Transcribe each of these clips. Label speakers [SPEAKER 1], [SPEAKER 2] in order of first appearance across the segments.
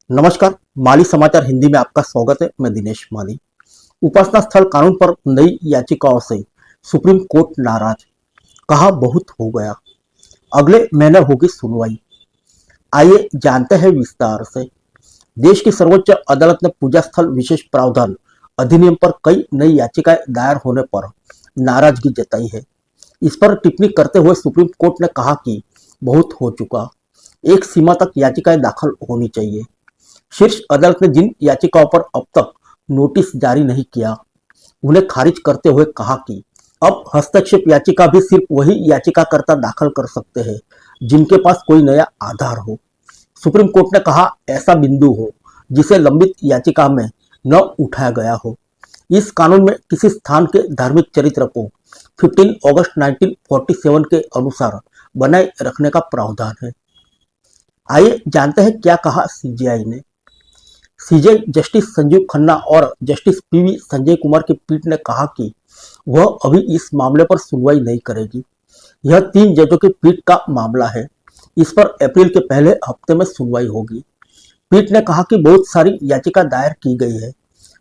[SPEAKER 1] नमस्कार। माली समाचार हिंदी में आपका स्वागत है। मैं दिनेश माली। उपासना स्थल कानून पर नई याचिकाओं से सुप्रीम कोर्ट नाराज, कहा बहुत हो गया, अगले महीने होगी सुनवाई। आइए जानते हैं विस्तार से। देश की सर्वोच्च अदालत ने पूजा स्थल विशेष प्रावधान अधिनियम पर कई नई याचिकाएं दायर होने पर नाराजगी जताई है। इस पर टिप्पणी करते हुए सुप्रीम कोर्ट ने कहा कि बहुत हो चुका, एक सीमा तक याचिकाएं दाखिल होनी चाहिए। शीर्ष अदालत ने जिन याचिकाओं पर अब तक नोटिस जारी नहीं किया, उन्हें खारिज करते हुए कहा कि अब हस्तक्षेप याचिका भी सिर्फ वही याचिकाकर्ता दाखिल कर सकते हैं जिनके पास कोई नया आधार हो। सुप्रीम कोर्ट ने कहा, ऐसा बिंदु हो जिसे लंबित याचिका में न उठाया गया हो। इस कानून में किसी स्थान के धार्मिक चरित्र को 15 अगस्त 1947 के अनुसार बनाए रखने का प्रावधान है। आइए जानते हैं क्या कहा सीजेआई ने। सीजेआई जस्टिस संजीव खन्ना और जस्टिस पीवी संजय कुमार की पीठ ने कहा कि वह अभी इस मामले पर सुनवाई नहीं करेगी। यह 3 जजों की पीठ का मामला है। इस पर अप्रैल के पहले हफ्ते में सुनवाई होगी। पीठ ने कहा कि बहुत सारी याचिका दायर की गई है।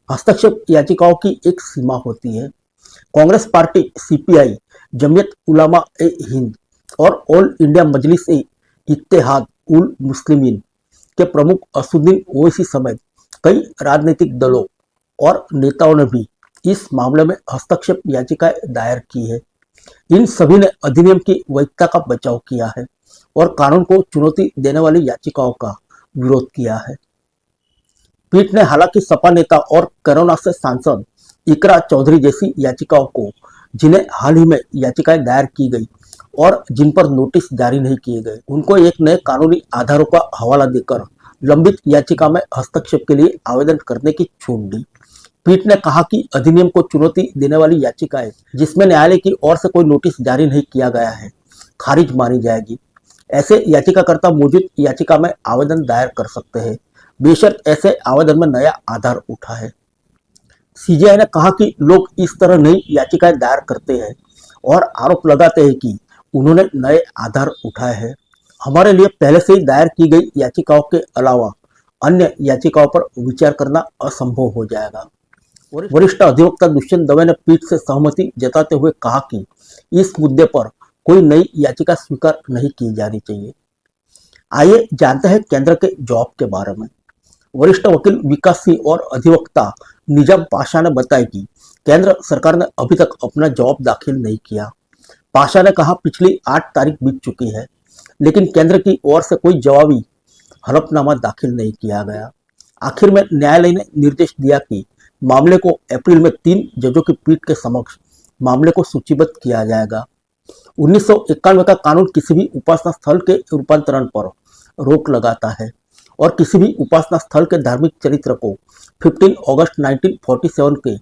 [SPEAKER 1] हस्तक्षेप याचिकाओं की एक सीमा होती है। कांग्रेस पार्टी, सीपीआई, जमीयत उलमा ए हिंद और ऑल इंडिया मजलिस ए इत्तेहाद उल मुस्लिमीन के प्रमुख असुद्दीन ओवैसी समेत कई राजनीतिक दलों और नेताओं ने भी इस मामले में हस्तक्षेप याचिकाएं दायर की है। इन सभी ने अधिनियम की वैधता का बचाव किया है और कानून को चुनौती देने वाली याचिकाओं का विरोध किया है। पीठ ने हालांकि सपा नेता और कोरोना से सांसद इकरा चौधरी जैसी याचिकाओं को, जिन्हें हाल ही में याचिकाएं दायर की गई और जिन पर नोटिस जारी नहीं किए गए, उनको एक नए कानूनी आधारों का हवाला देकर लंबित याचिका में हस्तक्षेप के लिए आवेदन करने की छूट दी। पीठ ने कहा कि अधिनियम को चुनौती देने वाली याचिकाएं जिसमें न्यायालय की ओर से कोई नोटिस जारी नहीं किया गया है, खारिज मानी जाएगी। ऐसे याचिकाकर्ता मौजूद याचिका में आवेदन दायर कर सकते हैं, बेशर्त ऐसे आवेदन में नया आधार उठा है। सीजेआई ने कहा कि लोग इस तरह नई याचिकाएं दायर करते हैं और आरोप लगाते हैं कि उन्होंने नए आधार उठाए हैं। हमारे लिए पहले से ही दायर की गई याचिकाओं के अलावा अन्य याचिकाओं पर विचार करना असंभव हो जाएगा। वरिष्ठ अधिवक्ता दुष्यंत दवे ने पीठ से सहमति जताते हुए कहा कि इस मुद्दे पर कोई नई याचिका स्वीकार नहीं की जानी चाहिए। आइए जानते हैं केंद्र के जवाब के बारे में। वरिष्ठ वकील विकास सिंह और अधिवक्ता निजाम पाशा ने बताया कि केंद्र सरकार ने अभी तक अपना जवाब दाखिल नहीं किया। पाशा ने कहा, पिछली 8 तारीख बीत चुकी है, लेकिन केंद्र की ओर से कोई जवाबी हलफनामा दाखिल नहीं किया गया। आखिर में न्यायालय ने निर्देश दिया कि मामले को अप्रैल में 3 जजों की पीठ के समक्ष मामले को सूचीबद्ध किया जाएगा। 1991 का कानून किसी भी उपासना स्थल के रूपांतरण पर रोक लगाता है और किसी भी उपासना स्थल के धार्मिक चरित्र को 15 अगस्त 1947 के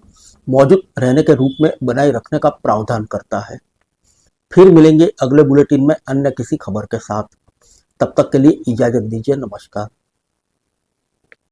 [SPEAKER 1] मौजूद रहने के रूप में बनाए रखने का प्रावधान करता है। फिर मिलेंगे अगले बुलेटिन में अन्य किसी खबर के साथ। तब तक के लिए इजाजत दीजिए। नमस्कार।